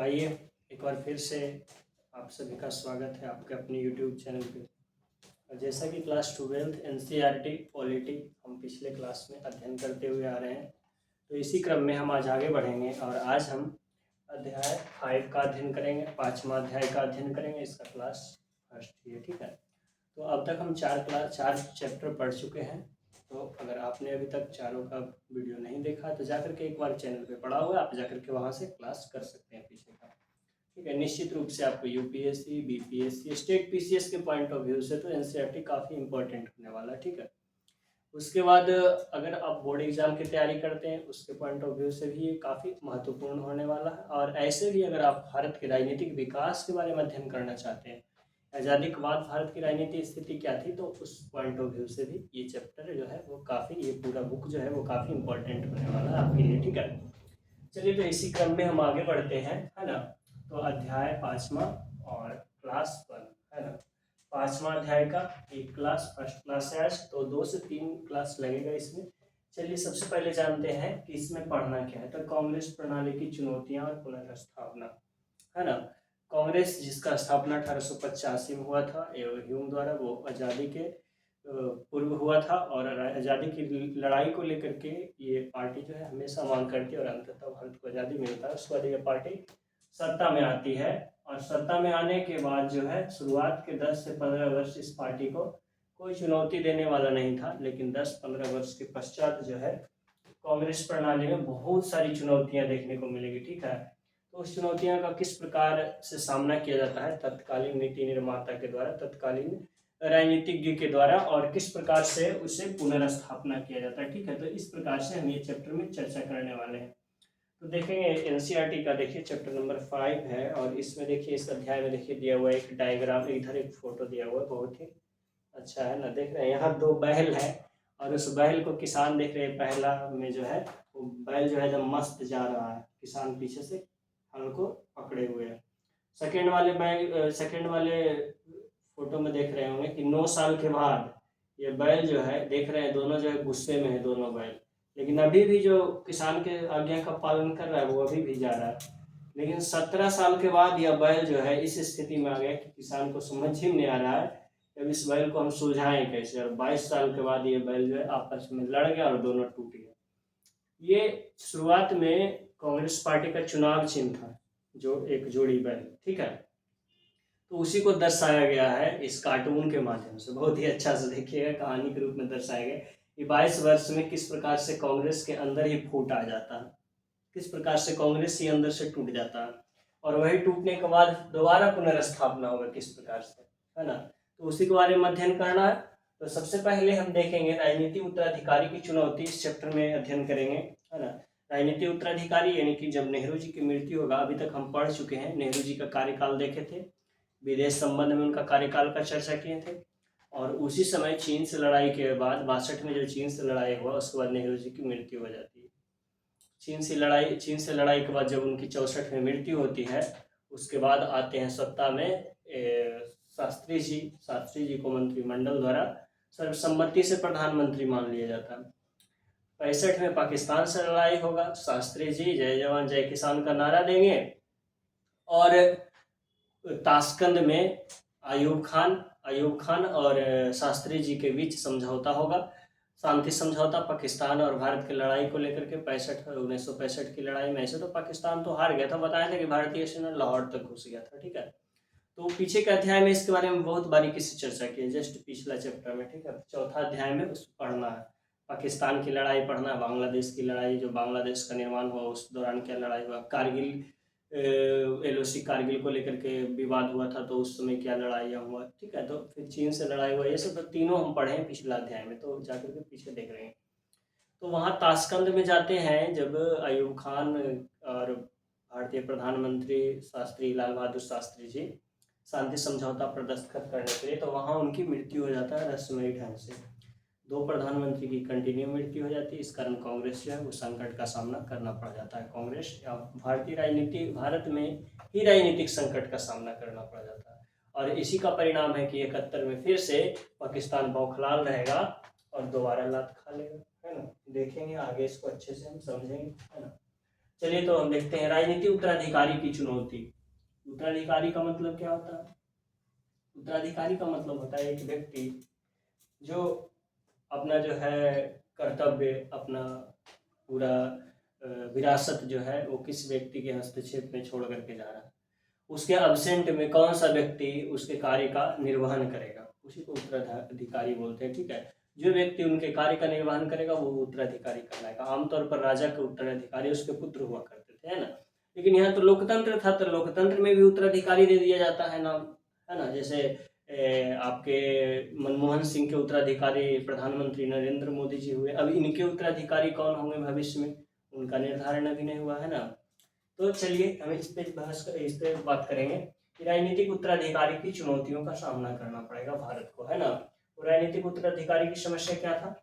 आइए एक बार फिर से आप सभी का स्वागत है आपके अपने यूट्यूब चैनल पे। और जैसा कि क्लास 12th एनसीईआरटी पॉलिटी हम पिछले क्लास में अध्ययन करते हुए आ रहे हैं, तो इसी क्रम में हम आज आगे बढ़ेंगे और आज हम अध्याय 5 का अध्ययन करेंगे, 5वां अध्याय का अध्ययन करेंगे। इसका क्लास फर्स्ट ही है, ठीक है। तो अब तक हम चार चैप्टर पढ़ चुके हैं। तो अगर आपने अभी तक चारों का वीडियो नहीं देखा तो जाकर के एक बार चैनल पे पढ़ा हुआ है, आप जाकर के वहाँ से क्लास कर सकते हैं पीछे का, ठीक है। निश्चित रूप से आपको यूपीएससी, बीपीएससी, स्टेट पीसीएस के पॉइंट ऑफ व्यू से तो एनसीईआरटी काफ़ी इंपॉर्टेंट होने वाला है, ठीक है। उसके बाद अगर आप बोर्ड एग्जाम की तैयारी करते हैं उसके पॉइंट ऑफ व्यू से भी ये काफ़ी महत्वपूर्ण होने वाला है। और ऐसे भी अगर आप भारत के राजनीतिक विकास के बारे में अध्ययन करना चाहते हैं, आज़ादी के बाद भारत की राजनीतिक स्थिति क्या थी, तो उस पॉइंट ऑफ व्यू से भी ये चैप्टर जो है वो काफ़ी, ये पूरा बुक जो है वो काफ़ी इंपॉर्टेंट होने वाला है आपके लिए, ठीक है। चलिए तो इसी क्रम में हम आगे बढ़ते हैं, है ना। तो अध्याय 5वां और क्लास 1, है ना। 5वां अध्याय का एक क्लास, फर्स्ट क्लास है आज, तो 2 से 3 क्लास लगेगा इसमें। चलिए सबसे पहले जानते हैं कि इसमें पढ़ना क्या है। तो कांग्रेस प्रणाली की चुनौतियां और पुनर्स्थापना, है ना। कांग्रेस जिसका स्थापना 1885 में हुआ था ह्यूम द्वारा, वो आज़ादी के पूर्व हुआ था और आज़ादी की लड़ाई को लेकर के ये पार्टी जो है हमेशा मांग करती है और अंततः भारत को आज़ादी मिलता है। उसके बाद ये पार्टी सत्ता में आती है और सत्ता में आने के बाद जो है शुरुआत के 10 से 15 वर्ष इस पार्टी को कोई चुनौती देने वाला नहीं था, लेकिन 10-15 वर्ष के पश्चात जो है कांग्रेस प्रणाली में बहुत सारी चुनौतियां देखने को मिलेगी, ठीक है। तो उस चुनौतियां का किस प्रकार से सामना किया जाता है तत्कालीन नीति निर्माता के द्वारा, तत्कालीन राजनीतिज्ञ के द्वारा, और किस प्रकार से उसे पुनर्स्थापना किया जाता है, ठीक है। तो इस प्रकार से हम ये चैप्टर में चर्चा करने वाले हैं। तो देखेंगे एनसीईआरटी का, देखिए चैप्टर नंबर 5 है और इसमें देखिए इस अध्याय में देखिए दिया हुआ है एक डायग्राम, इधर एक फोटो दिया हुआ है, बहुत ही अच्छा है ना। देख रहे हैं यहाँ 2 बैल है और उस बैल को किसान देख रहे हैं, पहला में जो है वो बैल जो है एकदम मस्त जा रहा है, किसान पीछे से हल को पकड़े हुए हैं। सेकंड वाले फोटो में देख रहे होंगे कि 9 साल के बाद ये बैल जो है, देख रहे हैं दोनों जो है गुस्से में है दोनों बैल, लेकिन अभी भी जो किसान के आज्ञा का पालन कर रहा है वो अभी भी जा रहा है। लेकिन 17 साल के बाद यह बैल जो है इस स्थिति में आ गया कि किसान को समझ ही नहीं आ रहा है अब इस बैल को हम सुलझाएं कैसे। और 22 साल के बाद ये बैल जो है आपस में लड़ गया और दोनों टूट गए। ये शुरुआत में कांग्रेस पार्टी का चुनाव चिन्ह था, जो एक जोड़ी बैल, ठीक है। तो उसी को दर्शाया गया है इस कार्टून के माध्यम से, बहुत ही अच्छा से देखिएगा, कहानी के रूप में दर्शाया गया कि 22 वर्ष में किस प्रकार से कांग्रेस के अंदर ही फूट आ जाता है, किस प्रकार से कांग्रेस ही अंदर से टूट जाता है और वही टूटने के बाद दोबारा पुनर्स्थापना होगा किस प्रकार से, है ना। तो उसी के बारे में अध्ययन करना है। तो सबसे पहले हम देखेंगे राजनीति उत्तराधिकारी की चुनौती, इस चैप्टर में अध्ययन करेंगे, है ना। राजनीति उत्तराधिकारी यानी कि जब नेहरू जी की मृत्यु होगा, अभी तक हम पढ़ चुके हैं, नेहरू जी का कार्यकाल देखे थे, विदेश संबंध में उनका कार्यकाल का चर्चा किए थे। और उसी समय चीन से लड़ाई के बाद 62 में जो चीन से लड़ाई हुआ उसके बाद नेहरू जी की मृत्यु हो जाती है। चीन से लड़ाई के बाद जब उनकी 64 में मृत्यु होती है, उसके बाद आते हैं सत्ता में शास्त्री जी को मंत्रिमंडल द्वारा सर्वसम्मति से प्रधानमंत्री मान लिया जाता है। 65 में पाकिस्तान से लड़ाई होगा, शास्त्री जी जय जवान जय किसान का नारा देंगे और ताशकंद में अयूब खान और शास्त्री जी के बीच समझौता होगा, शांति समझौता, पाकिस्तान और भारत की लड़ाई को लेकर के 1965 की लड़ाई में। ऐसे तो पाकिस्तान तो हार गया था, बताया था कि भारतीय सेना लाहौर तक घुस गया था, ठीक है। तो पीछे के अध्याय में इसके बारे में बहुत बारीकी से चर्चा की है, जस्ट पिछला चैप्टर में, ठीक है। चौथा अध्याय में उसको पढ़ना है, पाकिस्तान की लड़ाई पढ़ना है, बांग्लादेश की लड़ाई, जो बांग्लादेश का निर्माण हुआ उस दौरान क्या लड़ाई हुआ, कारगिल LOC कारगिल को लेकर के विवाद हुआ था तो उस समय क्या लड़ाइयाँ हुआ, ठीक है। तो फिर चीन से लड़ाई हुआ, ये सब तो तीनों हम पढ़े हैं पिछला अध्याय में, तो जाकर के पीछे देख रहे हैं। तो वहाँ ताशकंद में जाते हैं जब अयूब खान और भारतीय प्रधानमंत्री शास्त्री लाल बहादुर शास्त्री जी शांति समझौता पर दस्तखत करने के लिए, तो वहाँ उनकी मृत्यु हो जाता है रहस्यमयी ढंग से। 2 प्रधानमंत्री की कंटिन्यू मृत्यु हो जाती है, इस कारण कांग्रेस जो है वो संकट का सामना करना पड़ जाता है। कांग्रेस या भारत में ही राजनीतिक संकट का सामना करना पड़ जाता है और इसी का परिणाम है कि 71 में फिर से पाकिस्तान बौखलाल रहेगा और दोबारा लात खा लेगा, है ना। देखेंगे आगे इसको अच्छे से हम समझेंगे, है ना। चलिए तो हम देखते हैं राजनीतिक उत्तराधिकारी की चुनौती। उत्तराधिकारी का मतलब क्या होता है? उत्तराधिकारी का मतलब होता है एक व्यक्ति जो अपना जो है कर्तव्य, अपना पूरा विरासत जो है वो किस व्यक्ति के हस्तक्षेप में छोड़ करके जा रहा है, उसके अब्सेंट में कौन सा व्यक्ति उसके कार्य का निर्वहन करेगा, उसी को उत्तराधिकारी बोलते हैं। ठीक है, जो व्यक्ति उनके कार्य का निर्वहन करेगा वो उत्तराधिकारी कहलाएगा। आमतौर पर राजा के उत्तराधिकारी उसके पुत्र हुआ करते थे, है ना। लेकिन यहाँ तो लोकतंत्र था, तो लोकतंत्र में भी उत्तराधिकारी दे दिया जाता है नाम, है ना। जैसे आपके मनमोहन सिंह के उत्तराधिकारी प्रधानमंत्री नरेंद्र मोदी जी हुए। अब इनके उत्तराधिकारी कौन होंगे भविष्य में, उनका निर्धारण अभी नहीं हुआ, है ना। तो चलिए हम इस पे बात करेंगे कि राजनीतिक उत्तराधिकारी की चुनौतियों का सामना करना पड़ेगा भारत को, है ना। तो राजनीतिक उत्तराधिकारी की समस्या क्या था?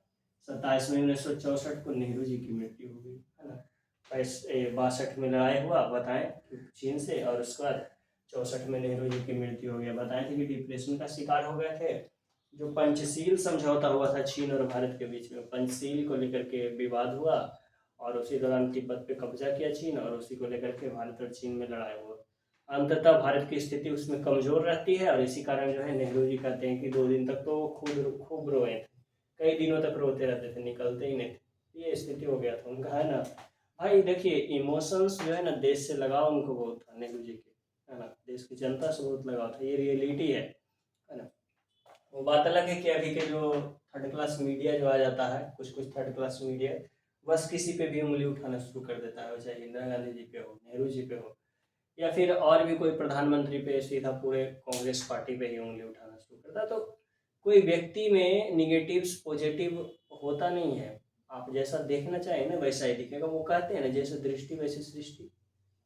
27 मई 1964 को नेहरू जी की मृत्यु हो गई, है ना। 62 में लड़ाई हुआ, बताएं, चीन से, और उसके बाद 64 में नेहरू जी की मृत्यु हो गया। बताए थे कि डिप्रेशन का शिकार हो गए थे। जो पंचशील समझौता हुआ था चीन और भारत के बीच में, पंचशील को लेकर के विवाद हुआ और उसी दौरान तिब्बत पे कब्जा किया चीन, और उसी को लेकर के भारत और चीन में लड़ाई हुआ। अंततः भारत की स्थिति उसमें कमजोर रहती है, और इसी कारण जो है नेहरू जी कहते हैं कि 2 दिन तक तो खूब रोए थे, कई दिनों तक रोते रहते थे, निकलते ही नहीं थे। ये स्थिति हो गया था उनका, है ना। भाई देखिए, इमोशंस जो है ना, देश से लगाव उनको बहुत था नेहरू जी के, है ना। देश की जनता से बहुत लगाव था, ये रियलिटी है ना। वो बात अलग है कि अभी के जो थर्ड क्लास मीडिया जो आ जाता है, कुछ कुछ थर्ड क्लास मीडिया बस किसी पे भी उंगली उठाना शुरू कर देता है, चाहे इंदिरा गांधी जी पे हो, नेहरू जी पे हो, या फिर और भी कोई प्रधानमंत्री पे, सीधा पूरे कांग्रेस पार्टी पे ही उंगली उठाना शुरू करता है। तो कोई व्यक्ति में निगेटिव्स पॉजिटिव होता नहीं है। आप जैसा देखना चाहें ना वैसा ही दिखेगा। वो कहते हैं ना, जैसे दृष्टि वैसी सृष्टि,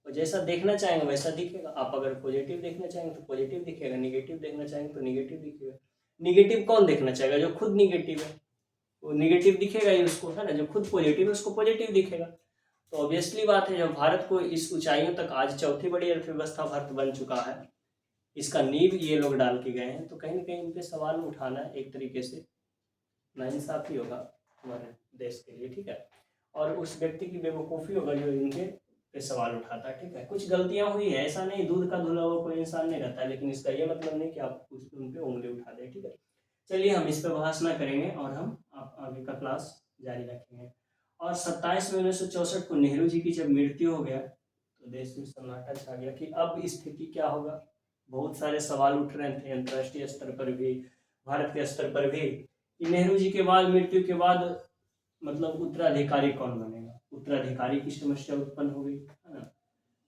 और जैसा देखना चाहेंगे वैसा दिखेगा। आप अगर पॉजिटिव देखना चाहेंगे तो पॉजिटिव दिखेगा, निगेटिव देखना चाहेंगे तो निगेटिव दिखेगा। निगेटिव कौन देखना चाहेगा? जो खुद निगेटिव है, वो निगेटिव दिखेगा ही उसको, है ना। जो खुद पॉजिटिव है उसको पॉजिटिव दिखेगा। तो ऑब्वियसली बात है, जब भारत को इस ऊंचाइयों तक, आज चौथी बड़ी अर्थव्यवस्था भारत बन चुका है, इसका नींव ये लोग डाल के गए हैं, तो कहीं ना कहीं इन पे सवाल उठाना एक तरीके से नाइंसाफी होगा हमारे देश के लिए, ठीक है। और उस व्यक्ति की बेवकूफ़ी होगा जो इनके पे सवाल उठाता है, ठीक है। कुछ गलतियां हुई है, ऐसा नहीं, दूध का धुला हुआ कोई इंसान नहीं रहता है, लेकिन इसका ये मतलब नहीं कि आप उन पे उंगली उठा दें, ठीक है। चलिए हम इस पर बहस ना करेंगे, और हम आप आगे का क्लास जारी रखेंगे। और 27 मई 1964 को नेहरू जी की जब मृत्यु हो गया, तो देश में सन्नाटा छा गया कि अब स्थिति क्या होगा। बहुत सारे सवाल उठ रहे थे अंतर्राष्ट्रीय स्तर पर भी, भारत के स्तर पर भी, कि नेहरू जी के बाद, मृत्यु के बाद, मतलब उत्तराधिकारी कौन बनेगा। उत्तराधिकारी की समस्या उत्पन्न हो गई, है ना।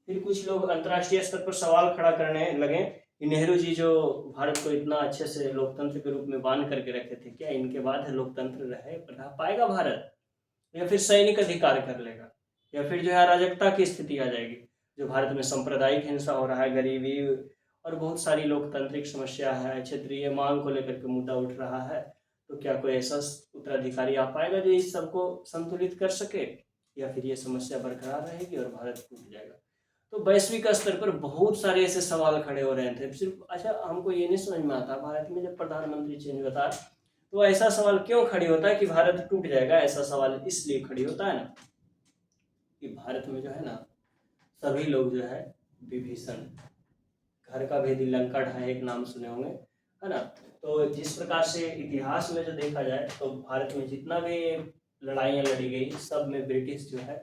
फिर कुछ लोग अंतर्राष्ट्रीय स्तर पर सवाल खड़ा करने लगे कि नेहरू जी जो भारत को इतना अच्छे से लोकतंत्र के रूप में बांध करके रखे थे, क्या इनके बाद लोकतंत्र रह पाएगा भारत, या फिर सैनिक अधिकार कर लेगा, या फिर जो है अराजकता की स्थिति आ जाएगी। जो भारत में सांप्रदायिक हिंसा हो रहा है, गरीबी और बहुत सारी लोकतांत्रिक समस्या है, क्षेत्रीय मांग को लेकर के मुद्दा उठ रहा है, तो क्या कोई ऐसा उत्तराधिकारी आ पाएगा जो इस सबको संतुलित कर सके, या फिर ये समस्या बरकरार रहेगी और भारत टूट जाएगा। तो वैश्विक स्तर पर बहुत सारे ऐसे सवाल खड़े हो रहे थे। सिर्फ अच्छा, हमको ये नहीं समझ में आता, भारत में जब प्रधानमंत्री चेंज होता है तो ऐसा सवाल क्यों खड़ी होता है कि भारत टूट जाएगा। ऐसा सवाल इसलिए खड़ी होता है ना कि भारत में जो है ना, सभी लोग जो है विभीषण, घर का भेदी लंका ढाए, एक नाम सुने होंगे, है ना। तो जिस प्रकार से इतिहास में जो देखा जाए, तो भारत में जितना भी लड़ाइयाँ लड़ी गई, सब में ब्रिटिश जो है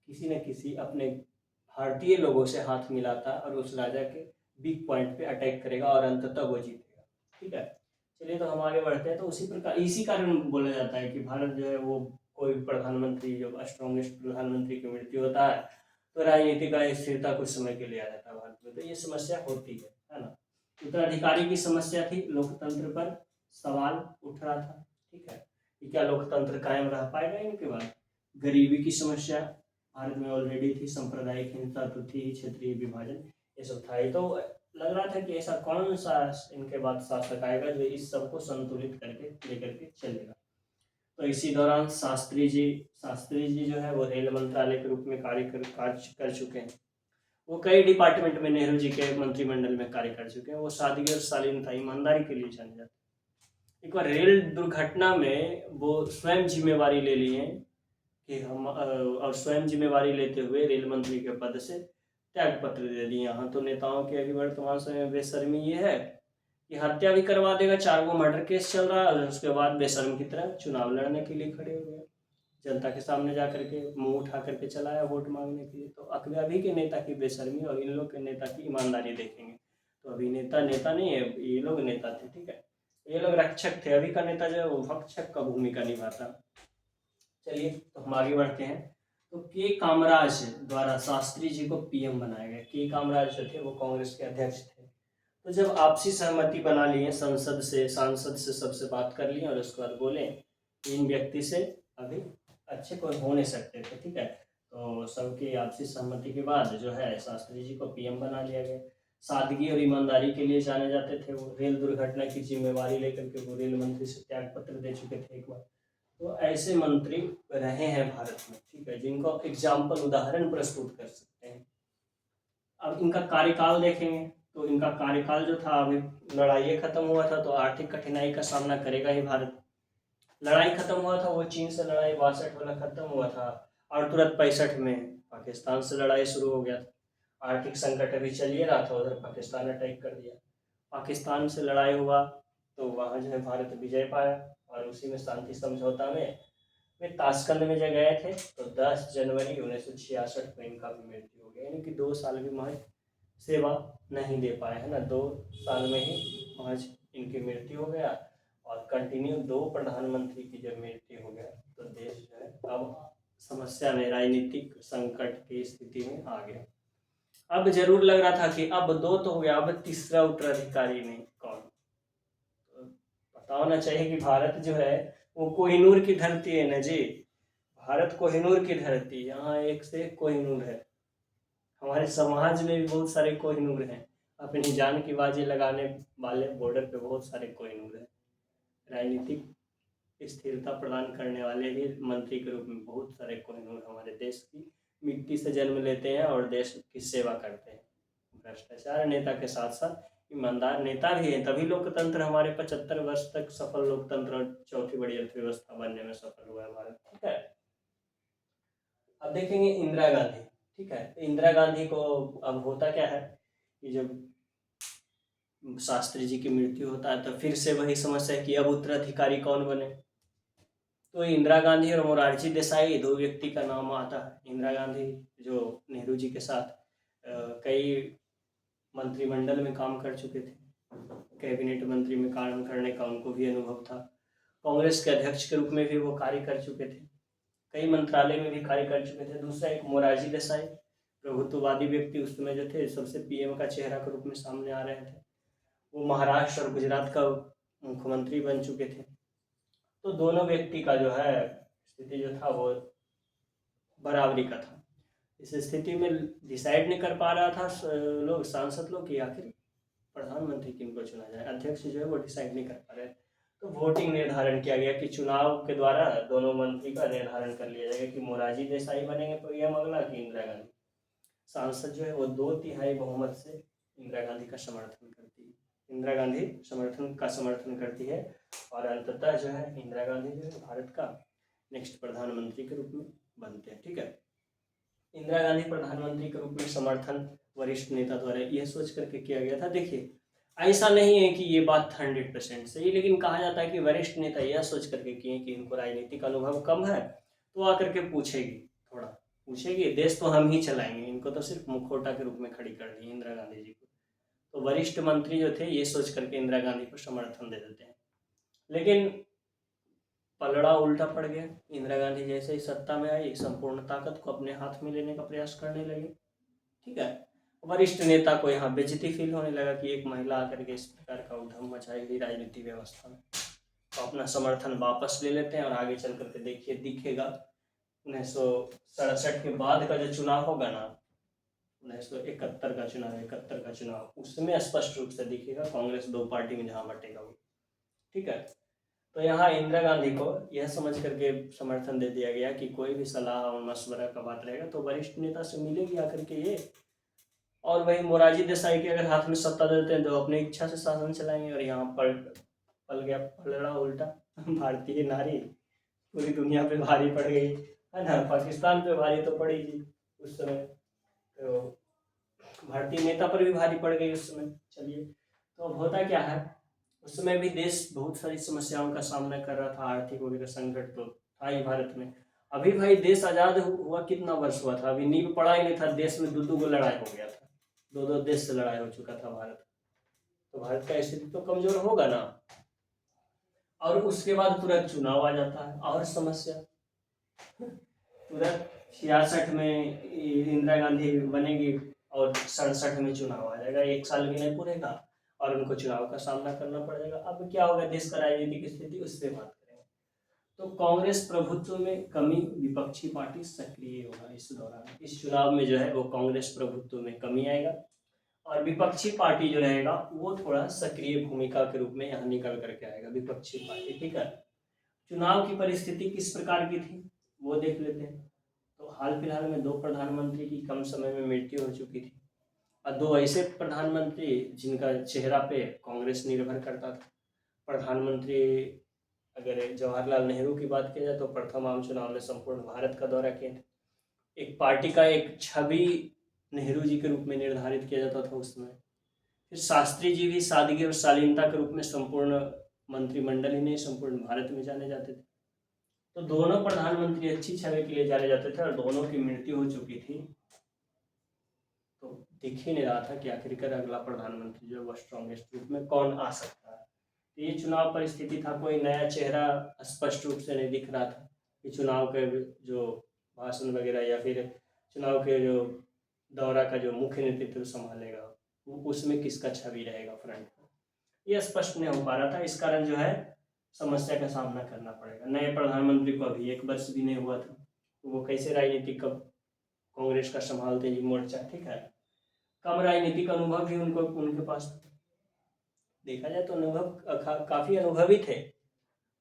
किसी न किसी अपने भारतीय लोगों से हाथ मिलाता और उस राजा के वीक पॉइंट पे अटैक करेगा और अंततः वो जीतेगा, ठीक है। चलिए तो हम आगे बढ़ते हैं। तो उसी प्रकार, इसी कारण बोला जाता है कि भारत जो है वो, कोई प्रधानमंत्री, जब स्ट्रॉन्गेस्ट प्रधानमंत्री की मृत्यु होता है तो राजनीति का स्थिरता कुछ समय के लिए आ जाता है भारत में। तो ये समस्या होती है ना। उत्तराधिकारी की समस्या थी, लोकतंत्र पर सवाल उठ रहा था, ठीक है, कि क्या लोकतंत्र कायम रह पाएगा इनके बाद। गरीबी की समस्या भारत में ऑलरेडी थी, सांप्रदायिक हिंसा तो थी, क्षेत्रीय विभाजन, ये सब था। ये तो लग रहा था कि ऐसा कौन सा इनके बाद शासक आएगा जो इस सबको संतुलित करके लेकर के चलेगा। तो इसी दौरान शास्त्री जी जो है वो रेल मंत्रालय के रूप में कार्य कर चुके हैं। वो कई डिपार्टमेंट में नेहरू जी के मंत्रिमंडल में कार्य कर चुके हैं। वो सादगी और शालीनता, ईमानदारी के लिए जाने जाते हैं। एक बार रेल दुर्घटना में वो स्वयं जिम्मेवारी ले लिए हैं कि हम और स्वयं जिम्मेवारी लेते हुए रेल मंत्री के पद से त्याग पत्र दे दिए। यहाँ तो नेताओं की अभी वर्तमान समय में बेशर्मी ये है कि हत्या भी करवा देगा, 4 गो मर्डर केस चल रहा है, और उसके बाद बेशर्म की तरह चुनाव लड़ने के लिए खड़े हो गए, जनता के सामने जा करके मुंह उठा करके चलाया वोट मांगने के लिए। तो अभी के नेता की बेशर्मी और इन लोग के नेता की ईमानदारी देखेंगे तो अभी नेता नेता नहीं है, ये लोग नेता थे, ठीक है, ये लोग रक्षक थे। अभी का नेता जो है वो भक्षक का भूमिका निभाता। चलिए तो हम आगे बढ़ते हैं। तो के कामराज द्वारा शास्त्री जी को पीएम बनाया गया। के कामराज जो थे वो कांग्रेस के अध्यक्ष थे। तो जब आपसी सहमति बना लिए, सांसद से सबसे बात कर लिए और उसके बाद बोले इन व्यक्ति से अभी अच्छे कोई हो नहीं सकते थे, ठीक है। तो सबकी आपसी सहमति के बाद जो है शास्त्री जी को पीएम बना लिया गया। सादगी और ईमानदारी के लिए जाने जाते थे वो। रेल दुर्घटना की जिम्मेवारी लेकर के वो रेल मंत्री से त्याग पत्र दे चुके थे एक बार। तो ऐसे मंत्री रहे हैं भारत में, ठीक है, जिनको एग्जाम्पल उदाहरण प्रस्तुत कर सकते हैं। अब इनका कार्यकाल देखेंगे तो इनका कार्यकाल जो था, अभी लड़ाई खत्म हुआ था तो आर्थिक कठिनाई का सामना करेगा ही भारत। लड़ाई खत्म हुआ था वो चीन से लड़ाई 62 वाला खत्म हुआ था और तुरंत 65 में पाकिस्तान से लड़ाई शुरू हो गया था। आर्थिक संकट अभी चल ही रहा था, उधर पाकिस्तान अटैक कर दिया। पाकिस्तान से लड़ाई हुआ तो वहाँ जो है भारत विजय पाया और उसी में शांति समझौता में वे ताशकंद में जब गए थे तो 10 जनवरी 1966 में इनका भी मृत्यु हो गया। यानी कि 2 साल भी महज सेवा नहीं दे पाए, है ना, 2 साल में ही महज इनकी मृत्यु हो गया। और कंटिन्यू 2 प्रधानमंत्री की जब मृत्यु हो गया तो देश जो है अब समस्या में, राजनीतिक संकट की स्थिति में आ गया। अब जरूर लग रहा था कि अब 2 तो हो गया, अब तीसरा उत्तराधिकारी नहीं कौन। तो पता होना चाहिए कि भारत जो है वो कोहिनूर की धरती है ना जी। भारत कोहिनूर की धरती, यहाँ एक से एक कोहिनूर है। हमारे समाज में भी बहुत सारे कोहिनूर हैं, अपनी जान की बाजी लगाने वाले बॉर्डर पे बहुत सारे कोहिनूर हैं। राजनीतिक स्थिरता प्रदान करने वाले भी मंत्री के रूप में बहुत सारे कोहिनूर हमारे देश की मिट्टी से जन्म लेते हैं और देश की सेवा करते हैं। भ्रष्टाचार नेता के साथ साथ ईमानदार नेता भी है, तभी लोकतंत्र हमारे 75 वर्ष तक सफल लोकतंत्र और चौथी बड़ी अर्थव्यवस्था बनने में सफल हुआ है भारत, ठीक है। अब देखेंगे इंदिरा गांधी, ठीक है। तो इंदिरा गांधी को अब होता क्या है कि जब शास्त्री जी की मृत्यु होता है तो फिर से वही समस्या है कि अब उत्तराधिकारी कौन बने। तो इंदिरा गांधी और मोरारजी देसाई 2 व्यक्ति का नाम आता है। इंदिरा गांधी जो नेहरू जी के साथ कई मंत्रिमंडल में काम कर चुके थे, कैबिनेट मंत्री में काम करने का उनको भी अनुभव था। कांग्रेस के अध्यक्ष के रूप में भी वो कार्य कर चुके थे, कई मंत्रालय में भी कार्य कर चुके थे। दूसरा एक मोरारजी देसाई, प्रभुत्ववादी व्यक्ति उस समय जो थे सबसे पीएम का चेहरा के रूप में सामने आ रहे थे। वो महाराष्ट्र और गुजरात का मुख्यमंत्री बन चुके थे। तो दोनों व्यक्ति का जो है स्थिति जो था वो बराबरी का था। इस स्थिति में डिसाइड नहीं कर पा रहा था लोग, सांसद लोग, कि आखिर प्रधानमंत्री किनको चुना जाए। अध्यक्ष जो है वो डिसाइड नहीं कर पा रहे। तो वोटिंग निर्धारण किया गया कि चुनाव के द्वारा दोनों मंत्री का निर्धारण कर लिया जाएगा कि मोरारजी देसाई बनेंगे पीएम अगला कि इंदिरा गांधी। सांसद जो है वो 2/3 बहुमत से इंदिरा गांधी का समर्थन करती है, इंदिरा गांधी समर्थन करती है और अंततः जो है इंदिरा गांधी जो है भारत का नेक्स्ट प्रधानमंत्री के रूप में बनते हैं, ठीक है। इंदिरा गांधी प्रधानमंत्री के रूप में समर्थन वरिष्ठ नेता द्वारा यह सोच करके किया गया था। देखिए ऐसा नहीं है कि ये बात 100% सही, लेकिन कहा जाता है कि वरिष्ठ नेता यह सोच करके किए कि इनको राजनीतिक अनुभव कम है तो आकर के पूछेगी देश तो हम ही चलाएंगे, इनको तो सिर्फ मुखौटा के रूप में खड़ी कर दी इंदिरा गांधी जी को। तो वरिष्ठ मंत्री जो थे ये सोच करके इंदिरा गांधी को समर्थन दे देते हैं, लेकिन पलड़ा उल्टा पड़ गया। इंदिरा गांधी जैसे ही सत्ता में आई संपूर्ण ताकत को अपने हाथ में लेने का प्रयास करने लगे, ठीक है। वरिष्ठ नेता को यहाँ बेइज्जती फील होने लगा कि एक महिला आकर के इस प्रकार का उधम मचाएगी राजनीतिक व्यवस्था में, तो अपना समर्थन वापस ले लेते हैं और आगे चल करके देखिए दिखेगा 1967 के बाद का जो चुनाव होगा ना, 1971 का चुनाव, 71 का चुनाव, उसमें स्पष्ट रूप से दिखेगा कांग्रेस 2 पार्टी में जहाँ बटेगा वो, ठीक है। तो यहाँ इंदिरा गांधी को यह समझ करके समर्थन दे दिया गया कि कोई भी सलाह और मशवरा का बात रहेगा तो वरिष्ठ नेता से मिलेगी आकर के ये। और वही मोरारजी देसाई के अगर हाथ में सत्ता दे देते हैं तो अपनी इच्छा से शासन चलाएंगे, और यहाँ पर पल गया पलड़ा उल्टा। भारतीय नारी पूरी दुनिया पे भारी पड़ गई है ना। पाकिस्तान पे भारी तो पड़ी जी उस समय, तो भारतीय नेता पर भी भारी पड़ गई उस समय। चलिए, तो अब होता क्या है, उस समय भी देश बहुत सारी समस्याओं का सामना कर रहा था, आर्थिक वगैरह संकट तो था ही भारत में। अभी भाई देश आज़ाद हुआ कितना वर्ष हुआ था, अभी नींव पड़ा ही नहीं था, देश में दो लड़ाई हो गया था, दो देश से लड़ाई हो चुका था भारत। तो भारत का स्थिति तो कमजोर होगा ना। और उसके बाद तुरंत चुनाव आ जाता है, और समस्या। तुरंत 66 में इंदिरा गांधी बनेगी और 67 में चुनाव आ जाएगा, 1 साल भी नहीं पूरेगा और उनको चुनाव का सामना करना पड़ेगा। अब क्या होगा देश का राजनीतिक स्थिति, उस पर बात करेंगे। तो कांग्रेस प्रभुत्व में कमी, विपक्षी पार्टी सक्रिय होगा इस दौरान, इस चुनाव में जो है वो कांग्रेस प्रभुत्व में कमी आएगा और विपक्षी पार्टी जो रहेगा वो थोड़ा सक्रिय भूमिका के रूप में यहाँ निकल करके आएगा, विपक्षी पार्टी। ठीक है, चुनाव की परिस्थिति किस प्रकार की थी वो देख लेते हैं। तो हाल फिलहाल में 2 प्रधानमंत्री की कम समय में मृत्यु हो चुकी थी और 2 ऐसे प्रधानमंत्री जिनका चेहरा पे कांग्रेस निर्भर करता था। प्रधानमंत्री अगर जवाहरलाल नेहरू की बात की जाए तो प्रथम आम चुनाव में संपूर्ण भारत का दौरा किए थे। एक पार्टी का एक छवि नेहरू जी के रूप में निर्धारित किया जाता था उस समय। फिर शास्त्री जी भी सादगी और शालीनता के रूप में संपूर्ण मंत्रिमंडल ही नहीं संपूर्ण भारत में जाने जाते थे। तो दोनों प्रधानमंत्री अच्छी छवि के लिए जाने जाते थे और दोनों की मृत्यु हो चुकी थी। तो दिख ही नहीं रहा था कि आखिरकार अगला प्रधानमंत्री जो वो स्ट्रॉन्गेस्ट रूप में कौन आ सकता है। तो ये चुनाव परिस्थिति था, कोई नया चेहरा स्पष्ट रूप से नहीं दिख रहा था कि चुनाव के जो भाषण वगैरह या फिर चुनाव के जो दौरा का जो मुख्य नेतृत्व संभालेगा उसमें किसका छवि रहेगा फ्रंट पर, ये स्पष्ट नहीं हो पा रहा था। इस कारण जो है समस्या का सामना करना पड़ेगा। नए प्रधानमंत्री को अभी 1 वर्ष भी नहीं हुआ था, तो वो कैसे राजनीतिक कांग्रेस का संभालते जी मोर्चा। ठीक है, कम राजनीतिक अनुभव भी उनके पास था। देखा जाए तो अनुभव काफी अनुभवी थे,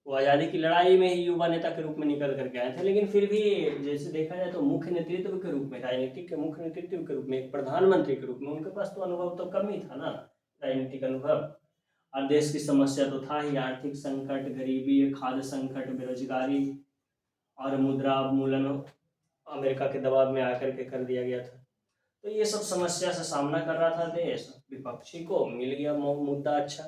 वो आज़ादी की लड़ाई में ही युवा नेता के रूप में निकल करके आए थे, लेकिन फिर भी जैसे देखा जाए तो मुख्य नेतृत्व के रूप में, राजनीतिक के मुख्य नेतृत्व के रूप में, एक प्रधानमंत्री के रूप में उनके पास तो अनुभव तो कम ही था ना, राजनीतिक अनुभव। और देश की समस्या तो था ही, आर्थिक संकट, गरीबी, खाद्य संकट, बेरोजगारी और मुद्रा अवमूल्यन अमेरिका के दबाव में आकर के कर दिया गया था। तो ये सब समस्या से सामना कर रहा था देश। विपक्षी को मिल गया मुद्दा अच्छा,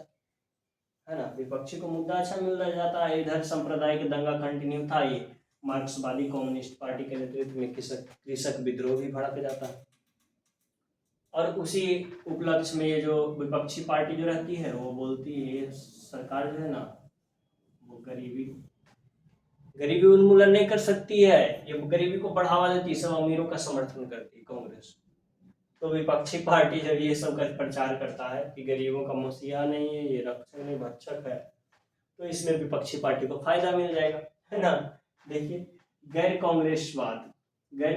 है ना, विपक्षी को मुद्दा अच्छा मिल जाता है। इधर सांप्रदायिक दंगा कंटिन्यू था, ये मार्क्सवादी कम्युनिस्ट पार्टी के नेतृत्व में कृषक विद्रोह भी भड़क जाता है। और उसी उपलक्ष्य में ये जो विपक्षी पार्टी जो रहती है वो बोलती है सरकार जो है ना वो गरीबी उन्मूलन नहीं कर सकती है, ये गरीबी को बढ़ावा देती है, सब अमीरों का समर्थन करती है कांग्रेस। तो विपक्षी पार्टी जब ये सब का प्रचार करता है कि गरीबों का मसीहा नहीं है, ये रक्षक नहीं भक्षक है, तो इसमें विपक्षी पार्टी को फायदा मिल जाएगा, है ना। देखिए, गैर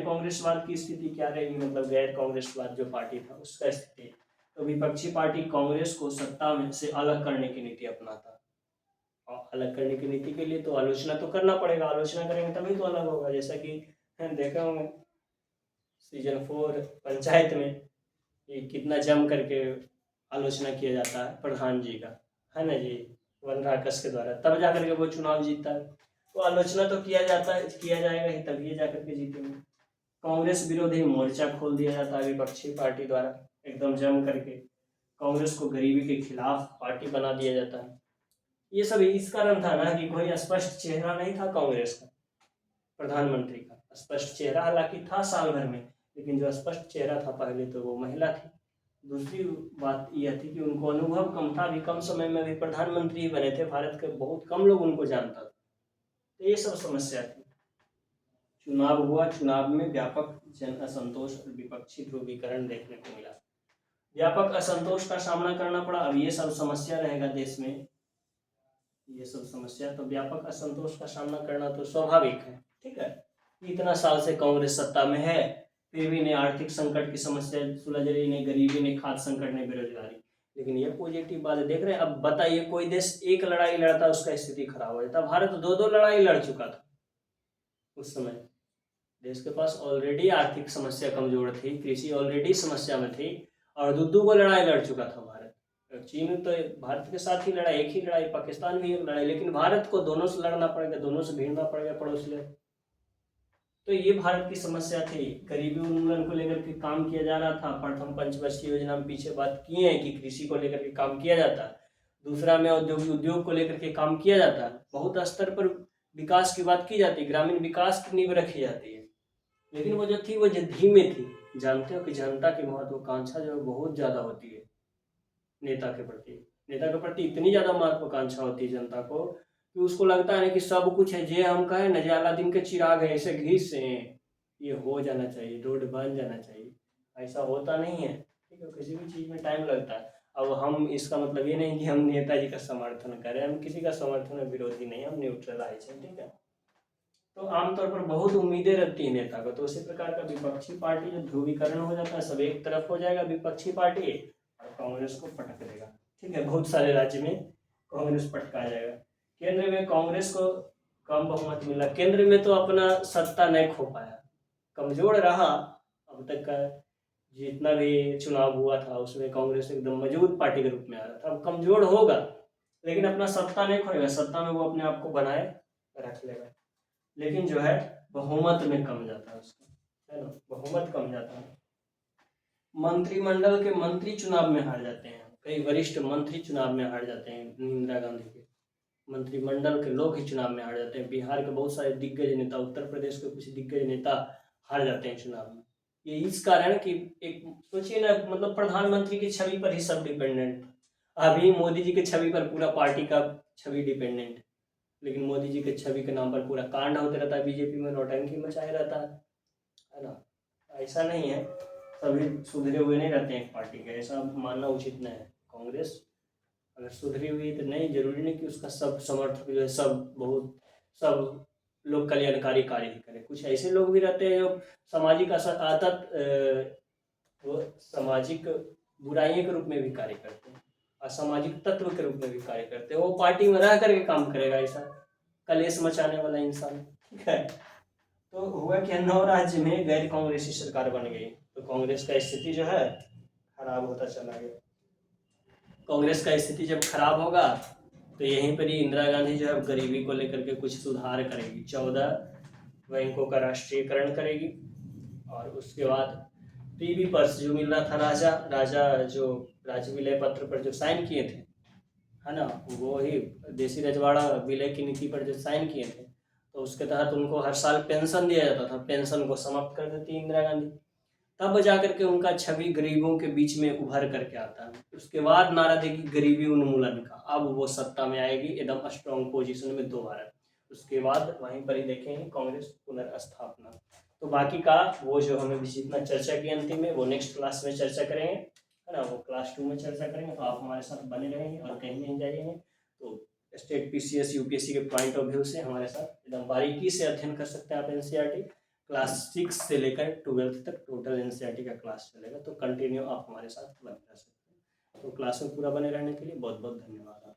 कांग्रेसवाद की स्थिति क्या रहेगी, मतलब गैर कांग्रेसवाद जो पार्टी था उसका स्थिति। तो विपक्षी पार्टी कांग्रेस को सत्ता में से अलग करने की नीति अपनाता, और अलग करने की नीति के लिए तो आलोचना तो करना पड़ेगा, आलोचना करेंगे तभी तो अलग होगा। जैसा कि देखा होंगे सीजन 4 पंचायत में ये कितना जम करके आलोचना किया जाता है प्रधान जी का, है ना जी, वन राकस के द्वारा, तब जाकर के वो चुनाव जीतता है। तो आलोचना तो किया जाएगा ही, तभी जाकर के जीतेंगे। कांग्रेस विरोधी मोर्चा खोल दिया जाता है विपक्षी पार्टी द्वारा, एकदम जम करके कांग्रेस को गरीबी के खिलाफ पार्टी बना दिया जाता है। ये सब इस कारण था ना कि कोई स्पष्ट चेहरा नहीं था कांग्रेस का, प्रधानमंत्री का स्पष्ट चेहरा हालांकि था साल भर में, लेकिन जो स्पष्ट चेहरा था पहले तो वो महिला थी। दूसरी बात यह थी कि उनको अनुभव कम था, अभी कम समय में भी प्रधानमंत्री ही बने थे, भारत के बहुत कम लोग उनको जानता था। तो ये सब समस्या थी। चुनाव हुआ, चुनाव में व्यापक जन असंतोष और विपक्षी ध्रुवीकरण देखने को मिला, व्यापक असंतोष का सामना करना पड़ा। अब ये सब समस्या रहेगा देश में, ये सब समस्या, तो व्यापक असंतोष का सामना करना तो स्वाभाविक है। ठीक है, इतना साल से कांग्रेस सत्ता में है, फिर भी नहीं आर्थिक संकट की समस्या सुलझ रही, नहीं गरीबी, नहीं खाद्य संकट, नहीं बेरोजगारी। लेकिन ये पॉजिटिव बात देख रहे हैं। अब बताइए, कोई देश एक लड़ाई लड़ता उसका स्थिति खराब हो जाता, भारत 2 लड़ाई लड़ चुका था उस समय। देश के पास ऑलरेडी आर्थिक समस्या कमजोर थी, कृषि ऑलरेडी समस्या में थी, और 2 लड़ाई लड़ चुका था भारत। चीन तो भारत के साथ ही लड़ा, एक ही लड़ाई, पाकिस्तान भी एक लड़ाई, लेकिन भारत को दोनों से लड़ना पड़ेगा, दोनों से भिड़ना पड़ेगा पड़ोसी। तो ये भारत की समस्या थी। गरीबी उन्मूलन को लेकर के काम किया जा रहा था। प्रथम पंचवर्षीय योजना में पीछे बात किए हैं कि कृषि को लेकर के काम किया जाता। दूसरा में औद्योगिक उद्योग को लेकर के काम किया जाता। बहुत स्तर पर विकास की बात की जाती है, ग्रामीण विकास की नींव रखी जाती है। लेकिन वो जो थी वो धीमे थी। जानते हो कि जनता की महत्वाकांक्षा जो बहुत ज़्यादा होती है नेता के प्रति। नेता के प्रति इतनी ज़्यादा महत्वाकांक्षा होती है जनता को कि उसको लगता है कि सब कुछ है, जे हम कहें न, जे अलादीन के चिराग है ऐसे घिस से ये हो जाना चाहिए, रोड बन जाना चाहिए। ऐसा होता नहीं है, ठीक है। किसी भी चीज़ में टाइम लगता है। अब हम इसका मतलब ये नहीं कि हम नेताजी का समर्थन करें, हम किसी का समर्थन में विरोधी नहीं, हम न्यूट्रलाइज हैं, ठीक है। तो आमतौर पर बहुत उम्मीदें रहती है नेता को। तो उसी प्रकार का विपक्षी पार्टी जो ध्रुवीकरण हो जाता है, सब एक तरफ हो जाएगा विपक्षी पार्टी और कांग्रेस को पटक देगा, ठीक है। बहुत सारे राज्य में कांग्रेस पटका जाएगा। केंद्र में कांग्रेस को कम बहुमत मिला। केंद्र में तो अपना सत्ता नहीं खो पाया, कमजोर रहा। अब तक का जितना भी चुनाव हुआ था उसमें कांग्रेस एकदम मजबूत पार्टी के रूप में आ रहा था। अब कमजोर होगा लेकिन अपना सत्ता नहीं खोएगा, सत्ता में वो अपने आप को बनाए रख लेगा। लेकिन जो है बहुमत में कम जाता है उसका, है ना, बहुमत कम जाता है। मंत्रिमंडल के मंत्री चुनाव में हार जाते हैं, कई वरिष्ठ मंत्री चुनाव में हार जाते हैं। इंदिरा गांधी के मंत्रिमंडल के लोग ही चुनाव में हार जाते हैं। बिहार के बहुत सारे दिग्गज नेता, उत्तर प्रदेश के कुछ दिग्गज नेता हार जाते हैं चुनाव में। ये इस कारण कि एक सोचिए ना, मतलब प्रधानमंत्री की छवि पर ही सब डिपेंडेंट। अभी मोदी जी की छवि पर पूरा पार्टी का छवि डिपेंडेंट, लेकिन मोदी जी के छवि के नाम पर पूरा कांड होते रहता है, बीजेपी में नौटंकी मचाया रहता है ना। ऐसा नहीं है, सभी सुधरे हुए नहीं रहते हैं एक पार्टी के, ऐसा मानना उचित नहीं है। कांग्रेस अगर सुधरी हुई तो नहीं, जरूरी नहीं कि उसका सब समर्थक जो है सब लोग कल्याणकारी कार्य ही करें। कुछ ऐसे लोग भी रहते हैं जो सामाजिक वो सामाजिक बुराइयों के रूप में भी कार्य करते हैं, असामाजिक तत्व के रूप में भी कार्य करते हैं। वो पार्टी में रह करके काम करेगा, ऐसा कलेश मचाने वाला इंसान, ठीक है। तो हुआ कि 9 राज्य में गैर कांग्रेसी सरकार बन गई, तो कांग्रेस का स्थिति जो है खराब होता चला गया। कांग्रेस का स्थिति जब खराब होगा तो यहीं पर ही इंदिरा गांधी जो है गरीबी को लेकर के कुछ सुधार करेगी। 14 बैंकों का राष्ट्रीयकरण करेगी और उसके बाद पीबी पर्स जो मिल रहा था, राजा जो राज्य विलय पत्र पर जो साइन किए थे, है ना, वो ही देसी रजवाड़ा विलय की नीति पर जो साइन किए थे, तो उसके तहत उनको हर साल पेंशन दिया जाता था। पेंशन को समाप्त कर देती इंदिरा गांधी। तब जाकर के उनका छवि गरीबों के बीच में उभर करके आता है। उसके बाद नारा देगी गरीबी उन्मूलन का। अब वो सत्ता में आएगी एकदम स्ट्रॉन्ग पोजीशन में दोबारा। उसके बाद वहीं पर ही देखेंगे कांग्रेस पुनर्स्थापना। तो बाकी का वो जो हमें जितना चर्चा की अंतिम में, वो नेक्स्ट क्लास में चर्चा करेंगे, है ना, वो क्लास 2 में चर्चा करेंगे। तो आप हमारे साथ बने रहेंगे और कहीं नहीं जाइएंगे। तो स्टेट पीसीएस यूपीएससी के पॉइंट ऑफ व्यू से हमारे साथ एकदम बारीकी से अध्ययन कर सकते हैं आप। एनसीईआरटी क्लास 6 से लेकर 12th तक टोटल एनसीईआरटी का क्लास चलेगा, तो कंटिन्यू आप हमारे साथ बने रह सकते हैं। तो क्लास में पूरा बने रहने के लिए बहुत बहुत धन्यवाद।